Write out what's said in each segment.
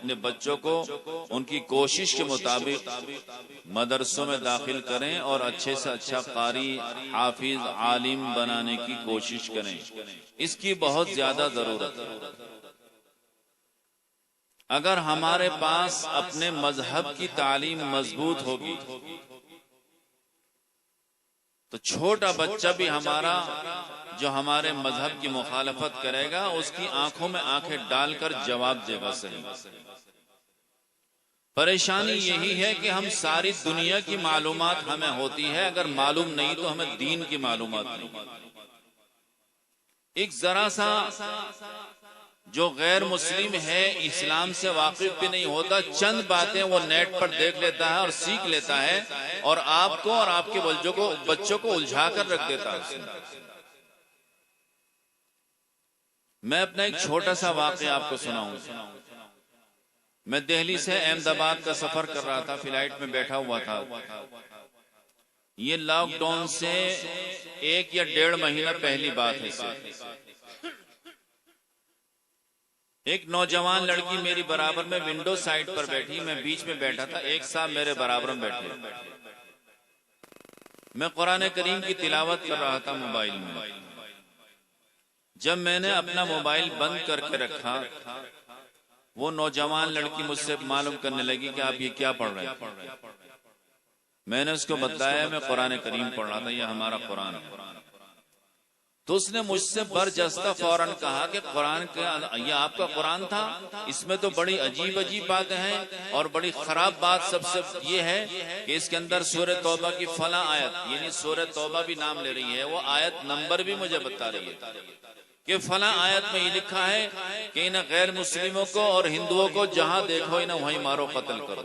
اپنے بچوں کو ان کی کوشش کے مطابق مدرسوں میں داخل کریں اور اچھے سے اچھا قاری، حافظ، عالم بنانے کی کوشش کریں. اس کی بہت زیادہ ضرورت ہے. اگر ہمارے پاس اپنے مذہب کی تعلیم مضبوط ہوگی تو چھوٹا بچہ بھی ہمارا جو ہمارے مذہب کی مخالفت کرے گا اس کی آنکھوں میں آنکھیں ڈال کر جواب دے گا. صحیح. پریشانی یہی ہے کہ ہم ساری دنیا کی معلومات ہمیں ہوتی ہے، اگر معلوم نہیں تو ہمیں دین کی معلومات نہیں. ایک ذرا سا جو غیر مسلم ہے اسلام سے واقف بھی نہیں ہوتا، چند باتیں وہ نیٹ پر دیکھ لیتا ہے اور سیکھ لیتا ہے اور آپ کو اور آپ کے بچوں کو الجھا کر رکھ دیتا ہے. میں اپنا ایک چھوٹا سا واقعہ آپ کو سناؤں. میں دہلی سے احمد آباد کا سفر کر رہا تھا، فلائٹ میں بیٹھا ہوا تھا. یہ لاک ڈاؤن سے 1 یا 1.5 مہینہ پہلی بات ہے. ایک نوجوان لڑکی میری برابر میں ونڈو سائڈ پر بیٹھی، میں بیچ میں بیٹھا تھا، ایک صاحب میرے برابر میں بیٹھے. میں قرآن کریم کی تلاوت کر رہا تھا موبائل میں. جب میں نے اپنا موبائل بند کر کے رکھا، وہ نوجوان لڑکی مجھ سے معلوم کرنے لگی کہ آپ یہ کیا پڑھ رہے ہیں. میں نے اس کو بتایا میں قرآن کریم پڑھ رہا تھا، یہ ہمارا قرآن ہے. تو اس نے مجھ سے برجستہ فوراً کہا کہ قرآن کا یہ آپ کا قرآن تھا، اس میں تو بڑی عجیب باتیں ہیں، اور بڑی خراب بات سب سے یہ ہے کہ اس کے اندر سورہ توبہ کی فلاں آیت، یعنی سورہ توبہ بھی نام لے رہی ہے، وہ آیت نمبر بھی مجھے بتا رہی ہے کہ فلاں آیت میں یہ لکھا ہے کہ انہیں غیر مسلموں کو اور ہندوؤں کو جہاں دیکھو انہیں وہیں مارو، قتل کرو.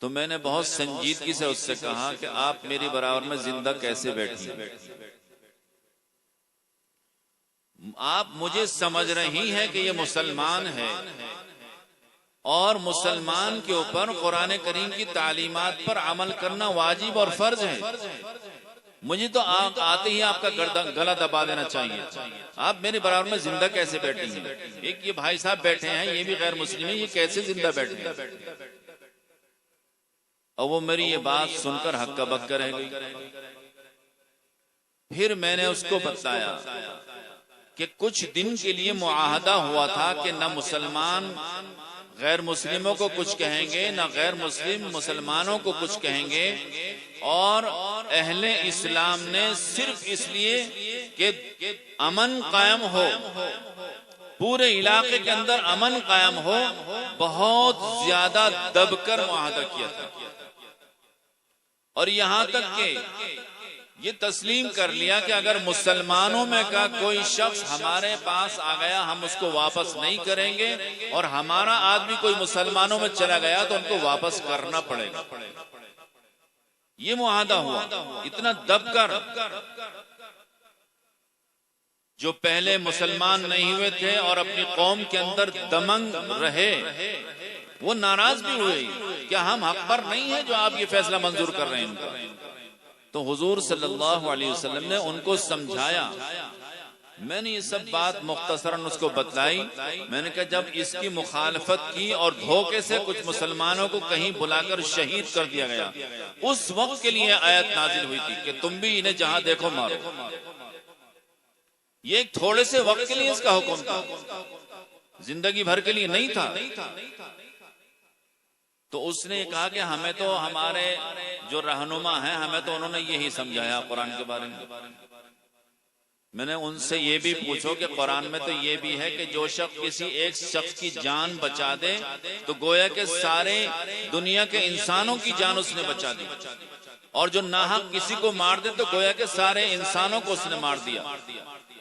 تو میں نے بہت سنجیدگی سے اس سے کہا کہ آپ میری برابر میں زندہ کیسے بیٹھی ہیں؟ آپ مجھے سمجھ رہی ہیں کہ یہ مسلمان ہے اور مسلمان کے اوپر قرآن کریم کی تعلیمات پر عمل کرنا واجب اور فرض ہے. مجھے تو آتے ہی آپ کا گلا دبا دینا چاہیے. آپ میرے برابر میں زندہ کیسے بیٹھی ہیں؟ ایک یہ بھائی صاحب بیٹھے ہیں، یہ بھی غیر مسلم ہیں، یہ کیسے زندہ بیٹھے ہیں؟ اور وہ میری یہ بات سن کر ہکا بکا رہ گئی. پھر میں نے اس کو بتایا کہ کچھ دن کے لیے معاہدہ ہوا تھا کہ نہ مسلمان غیر مسلموں کو کچھ کہیں گے، نہ غیر مسلم مسلمانوں کو کچھ کہیں گے، اور اہل اسلام نے صرف اس لیے کہ امن قائم ہو، پورے علاقے کے اندر امن قائم ہو، بہت زیادہ دب کر معاہدہ کیا تھا. اور یہاں تک کہ یہ تسلیم کر لیا کہ اگر مسلمانوں میں کا کوئی شخص ہمارے پاس آ گیا ہم اس کو واپس نہیں کریں گے، اور ہمارا آدمی کوئی مسلمانوں میں چلا گیا تو ان کو واپس کرنا پڑے گا. یہ معاہدہ ہوا. اتنا دب کر جو پہلے مسلمان نہیں ہوئے تھے اور اپنی قوم کے اندر دمنگ رہے، وہ ناراض بھی ہوئے کہ ہم حق پر نہیں ہیں جو آپ یہ فیصلہ منظور کر رہے ہیں ان کا. تو حضور صلی اللہ علیہ وسلم نے ان کو سمجھایا. میں نے یہ سب بات مختصراً اس کو بتلائی. میں نے کہا جب اس کی مخالفت کی اور دھوکے سے کچھ مسلمانوں کو کہیں بلا کر شہید کر دیا گیا، اس وقت کے لیے آیت نازل ہوئی تھی کہ تم بھی انہیں جہاں دیکھو مارو. یہ ایک تھوڑے سے وقت کے لیے اس کا حکم تھا، زندگی بھر کے لیے نہیں تھا. تو اس نے کہا کہ ہمیں تو ہمارے جو رہنما ہیں ہمیں تو انہوں نے یہی سمجھایا قرآن کے بارے میں. میں نے ان سے یہ بھی پوچھو کہ قرآن میں تو یہ بھی ہے کہ جو شخص کسی ایک شخص کی جان بچا دے تو گویا کہ سارے دنیا کے انسانوں کی جان اس نے بچا دی، اور جو ناحق کسی کو مار دے تو گویا کہ سارے انسانوں کو اس نے مار دیا.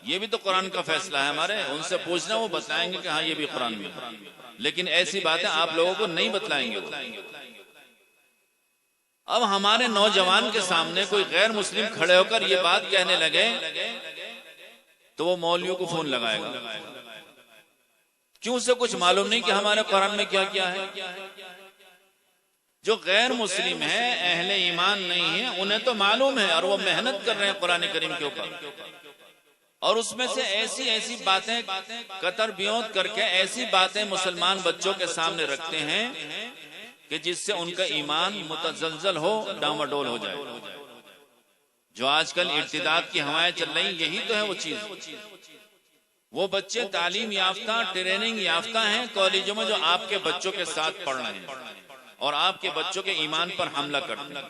یہ بھی تو قرآن کا فیصلہ ہے ہمارے. ان سے پوچھنا، وہ بتائیں گے کہ ہاں یہ بھی قرآن میں ہے. لیکن ایسی باتیں آپ لوگوں کو نہیں بتلائیں گے. اب ہمارے نوجوان کے سامنے کوئی غیر مسلم کھڑے ہو کر یہ بات کہنے لگے تو وہ مولویوں کو فون لگائے گا. کیوں؟ اسے کچھ معلوم نہیں کہ ہمارے قرآن میں کیا کیا ہے. جو غیر مسلم ہیں، اہل ایمان نہیں ہیں، انہیں تو معلوم ہے اور وہ محنت کر رہے ہیں قرآن کریم کے اوپر. اور اس میں سے ایسی باتیں قطر بیوت کر کے ایسی باتیں مسلمان بچوں کے سامنے رکھتے ہیں کہ جس سے ان کا ایمان متزلزل ہو، ڈاواڈول ہو جائے۔ جو آج کل ارتداد کی ہوائیں چل رہی یہی تو ہے وہ چیز۔ وہ بچے تعلیم یافتہ، ٹریننگ یافتہ ہیں کالجوں میں، جو آپ کے بچوں کے ساتھ پڑھ رہے ہیں اور آپ کے بچوں کے ایمان پر حملہ کرتے ہیں۔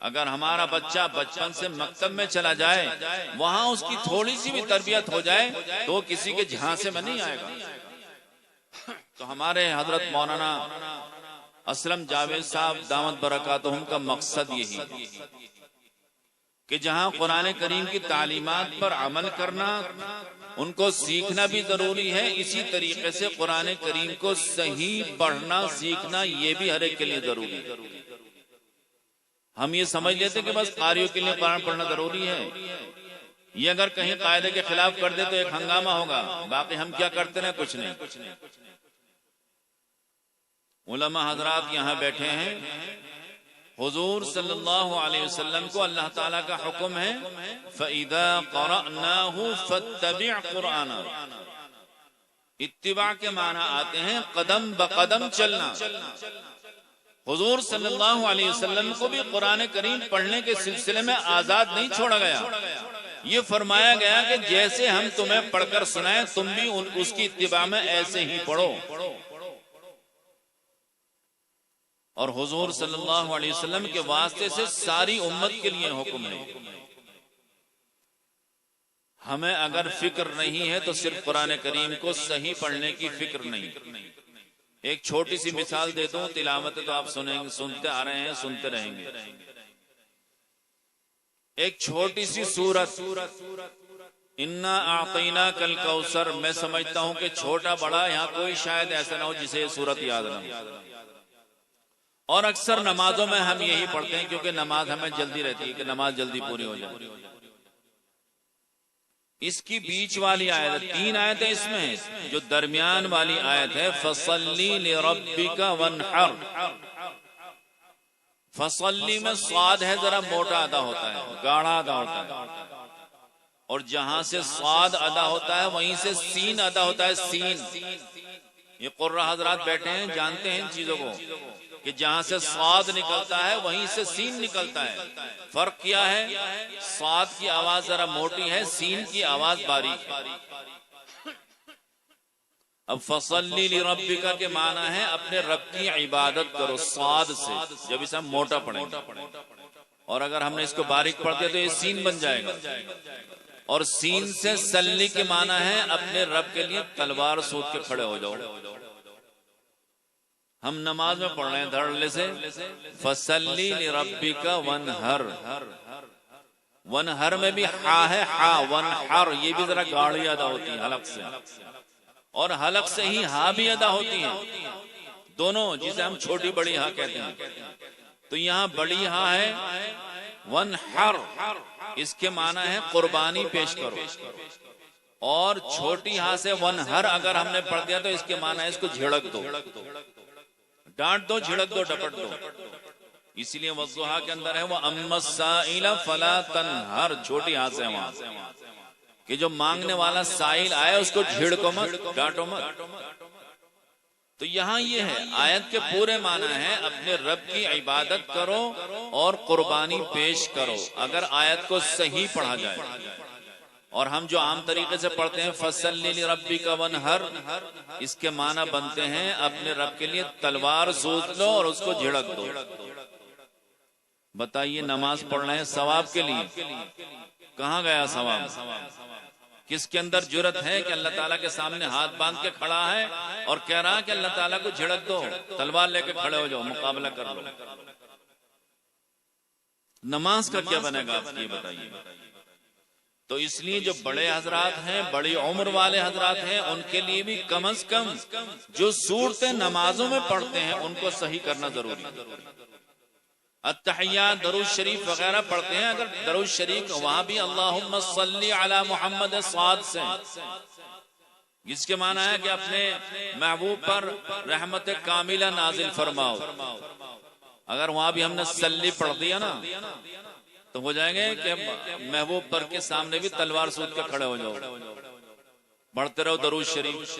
اگر ہمارا بچہ بچپن سے مکتب میں چلا جائے، وہاں اس کی تھوڑی سی بھی تربیت ہو جائے تو وہ کسی کے جھانسے میں نہیں آئے گا۔ تو ہمارے حضرت مولانا اسلم جاوید صاحب دامت برکاتہم کا مقصد یہی ہے کہ جہاں قرآن کریم کی تعلیمات پر عمل کرنا، ان کو سیکھنا بھی ضروری ہے، اسی طریقے سے قرآن کریم کو صحیح پڑھنا سیکھنا یہ بھی ہر ایک کے لیے ضروری ہے۔ ہم یہ سمجھ لیتے کہ بس قاریوں کے لیے قرآن پڑھنا ضروری ہے، یہ اگر کہیں قاعدے کے خلاف کر دے تو ایک ہنگامہ ہوگا، باقی ہم کیا کرتے ہیں؟ کچھ نہیں۔ علماء حضرات یہاں بیٹھے ہیں، حضور صلی اللہ علیہ وسلم کو اللہ تعالیٰ کا حکم ہے فَإِذَا قَرَأْنَاهُ فَاتَّبِعْ قُرْآنَهُ۔ اتباع کے معنی آتے ہیں قدم بقدم چلنا۔ حضور صلی اللہ علیہ وسلم کو بھی قرآن کریم پڑھنے کے سلسلے میں آزاد نہیں چھوڑا گیا، یہ فرمایا گیا کہ جیسے ہم تمہیں پڑھ کر سنائیں تم بھی اس کی اتباع میں ایسے ہی پڑھو۔ اور حضور صلی اللہ علیہ وسلم کے واسطے سے ساری امت کے لیے حکم ہے۔ ہمیں اگر فکر نہیں ہے تو صرف قرآن کریم کو صحیح پڑھنے کی فکر نہیں۔ ایک چھوٹی سی مثال دیتا ہوں، تلاوت تو آپ سنتے آ رہے ہیں، سنتے رہیں گے۔ ایک چھوٹی سی سورت انا اعطیناک الکوثر، میں سمجھتا ہوں کہ چھوٹا بڑا یہاں کوئی شاید ایسا نہ ہو جسے یہ سورت یاد نہ ہو، اور اکثر نمازوں میں ہم یہی پڑھتے ہیں کیونکہ نماز ہمیں جلدی رہتی ہے کہ نماز جلدی پوری ہو جائے۔ اس کی بیچ والی آیت، 3 آیتیں اس میں ہیں، جو درمیان والی آیت ہے فَصَلِّ لِرَبِّكَ وَانْحَرْ۔ فصلی میں صاد ہے، ذرا موٹا ادا ہوتا ہے، گاڑھا ادا ہوتا ہے، اور جہاں سے صاد ادا ہوتا ہے وہیں سے سین ادا ہوتا ہے، سین۔ یہ قرہ حضرات بیٹھے ہیں جانتے ہیں ان چیزوں کو کہ جہاں سے صاد نکلتا ہے وہیں سے سین نکلتا ہے۔ فرق کیا ہے؟ صاد کی آواز ذرا موٹی ہے، سین کی آواز باریک ہے۔ اب فصلی لربک کے معنی ہے اپنے رب کی عبادت کرو، صاد سے، جب اسے ہم موٹا پڑھیں گے، اور اگر ہم نے اس کو باریک پڑھ دیا تو یہ سین بن جائے گا۔ اور سین سے سلی کے معنی ہے اپنے رب کے لیے تلوار سوت کے کھڑے ہو جاؤ۔ ہم نماز میں پڑھ رہے ہیں دھڑلے سے فصلی لربک وانحر، ونحر میں بھی ہا ہے، ہا ونحر، یہ بھی ذرا گاڑی ادا ہوتی ہے حلق سے، اور حلق سے ہی ہا بھی ادا ہوتی ہے، دونوں، جسے ہم چھوٹی بڑی ہا کہتے ہیں۔ تو یہاں بڑی ہا ہے ونحر، اس کے معنی ہے قربانی پیش کرو، اور چھوٹی ہا سے ونحر اگر ہم نے پڑھ دیا تو اس کے معنی ہے اس کو جھڑک دو، ڈانٹ دو، جھڑک دو، ڈپٹ دو۔ اسی لیے والضحیٰ کے اندر ہے وَأَمَّا السَّائِلَ فَلَا تَنْهَرْ، چھوٹی ہاتھ سے وہاں کہ جو مانگنے والا سائل آئے اس کو جھڑکو مت، ڈانٹو مت۔ تو یہاں یہ ہے، آیت کے پورے معنی ہے اپنے رب کی عبادت کرو اور قربانی پیش کرو، اگر آیت کو صحیح پڑھا جائے۔ اور ہم جو عام طریقے سے پڑھتے ہیں فَصَلِّ لِرَبِّكَ وَانْحَرْ، اس کے معنی بنتے ہیں اپنے رب کے لیے تلوار سوت لو اور اس کو جھڑک دو۔ بتائیے نماز پڑھ رہے ہیں ثواب کے لیے، کہاں گیا ثواب؟ کس کے اندر جرت ہے کہ اللہ تعالیٰ کے سامنے ہاتھ باندھ کے کھڑا ہے اور کہہ رہا ہے کہ اللہ تعالیٰ کو جھڑک دو، تلوار لے کے کھڑے ہو جاؤ، مقابلہ کر لو۔ نماز کا کیا بنے گا آپ کی بتائیے؟ تو اس لیے جو بڑے حضرات ہیں، بڑی عمر والے حضرات ہیں، ان کے لیے بھی کم از کم جو صورتیں نمازوں میں پڑھتے ہیں ان کو صحیح کرنا ضروری ہے۔ التحیات، درود شریف وغیرہ پڑھتے ہیں، اگر درود شریف وہاں بھی اللہم صلی علی محمد صاد سے، جس کے معنی ہے کہ اپنے محبوب پر رحمت کاملہ نازل فرماؤ، اگر وہاں بھی ہم نے صلی پڑھ دیا نا تو ہو جائیں گے کہ محبوب پر کے سامنے بھی تلوار سوت کے کھڑے ہو جاؤ، پڑھتے رہو درود شریف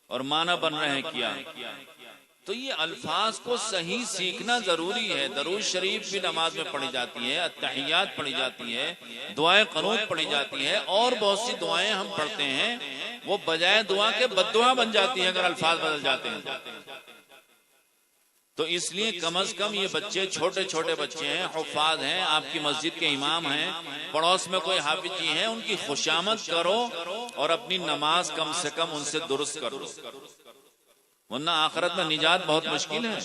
اور معنی بن رہے ہیں کیا. تو یہ الفاظ کو صحیح سیکھنا ضروری ہے. درود شریف بھی نماز میں پڑھی جاتی ہے، التحیات پڑھی جاتی ہے، دعائیں قنوت پڑھی جاتی ہے، اور بہت سی دعائیں ہم پڑھتے ہیں وہ بجائے دعا کے بد دعا بن جاتی ہیں اگر الفاظ بدل جاتے ہیں. تو اس لیے کم از کم یہ بچے چھوٹے چھوٹے بچے ہیں، حفاظ ہیں، آپ کی مسجد کے امام ہیں، پڑوس میں کوئی حافظ جی ہیں، ان کی خوشامد کرو اور اپنی نماز کم سے کم ان سے درست کرو، ورنہ آخرت میں نجات بہت مشکل ہے.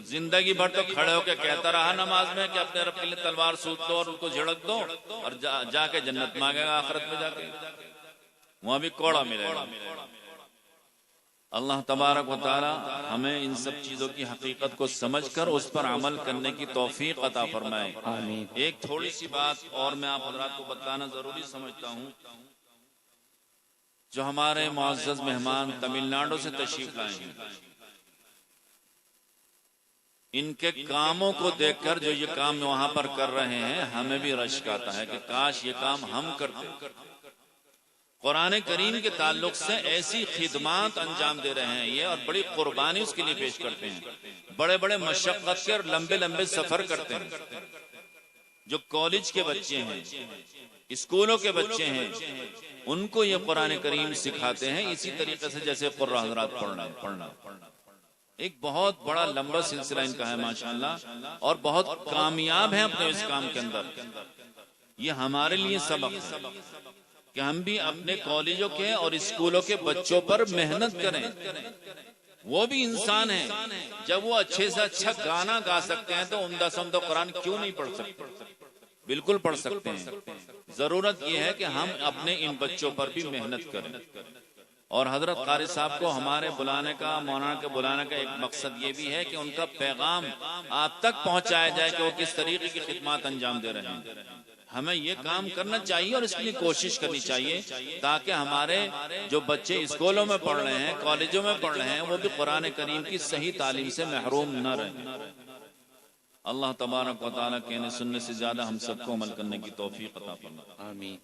زندگی بھر تو کھڑے ہو کے کہتا رہا نماز میں کہ اپنے رب کے لیے تلوار سوت دو اور ان کو جھڑک دو، اور جا کے جنت مانگے گا آخرت میں، جا کے وہاں بھی کوڑا ملے گا. اللہ تبارک و تعالی ہمیں ان سب چیزوں کی حقیقت کو سمجھ کر اس پر عمل کرنے کی توفیق عطا فرمائے. ایک تھوڑی سی بات اور میں آپ حضرات کو بتانا ضروری سمجھتا ہوں. جو ہمارے معزز مہمان تمل ناڈو سے تشریف لائے ہیں، ان کے کاموں کو دیکھ کر جو یہ کام وہاں پر کر رہے ہیں، ہمیں بھی رشک آتا ہے کہ کاش یہ کام ہم کرتے. قرآن کریم کے تعلق سے ایسی خدمات انجام دے رہے ہیں یہ، اور بڑی قربانی اس کے لیے پیش کرتے ہیں، بڑے بڑے مشقت کے اور لمبے لمبے سفر کرتے ہیں. جو کالج کے بچے ہیں، اسکولوں کے بچے ہیں، ان کو یہ قرآن کریم سکھاتے ہیں اسی طریقے سے جیسے قرآن حضرات پڑھنا. ایک بہت بڑا لمبا سلسلہ ان کا ہے ماشاءاللہ، اور بہت کامیاب ہیں اپنے اس کام کے اندر. یہ ہمارے لیے سبق ہے کہ ہم بھی اپنے کالجوں کے اور اسکولوں کے بچوں پر محنت کریں. وہ بھی انسان ہیں، جب وہ اچھے سے اچھا گانا گا سکتے ہیں تو عمدہ سے عمدہ قرآن کیوں نہیں پڑھ سکتے؟ بالکل پڑھ سکتے ہیں. ضرورت یہ ہے کہ ہم اپنے ان بچوں پر بھی محنت کریں. اور حضرت قاری صاحب کو ہمارے بلانے کا، مولانا کے بلانے کا ایک مقصد یہ بھی ہے کہ ان کا پیغام آپ تک پہنچایا جائے کہ وہ کس طریقے کی خدمات انجام دے رہے ہیں. ہمیں یہ کام کرنا چاہیے اور اس کے لیے کوشش کرنی چاہیے تاکہ ہمارے جو بچے اسکولوں میں پڑھ رہے ہیں، کالجوں میں پڑھ رہے ہیں، وہ بھی قرآن کریم کی صحیح تعلیم سے محروم نہ رہیں. اللہ تبارک و تعالیٰ کہنے سننے سے زیادہ ہم سب کو عمل کرنے کی توفیق عطا فرمائے. آمین.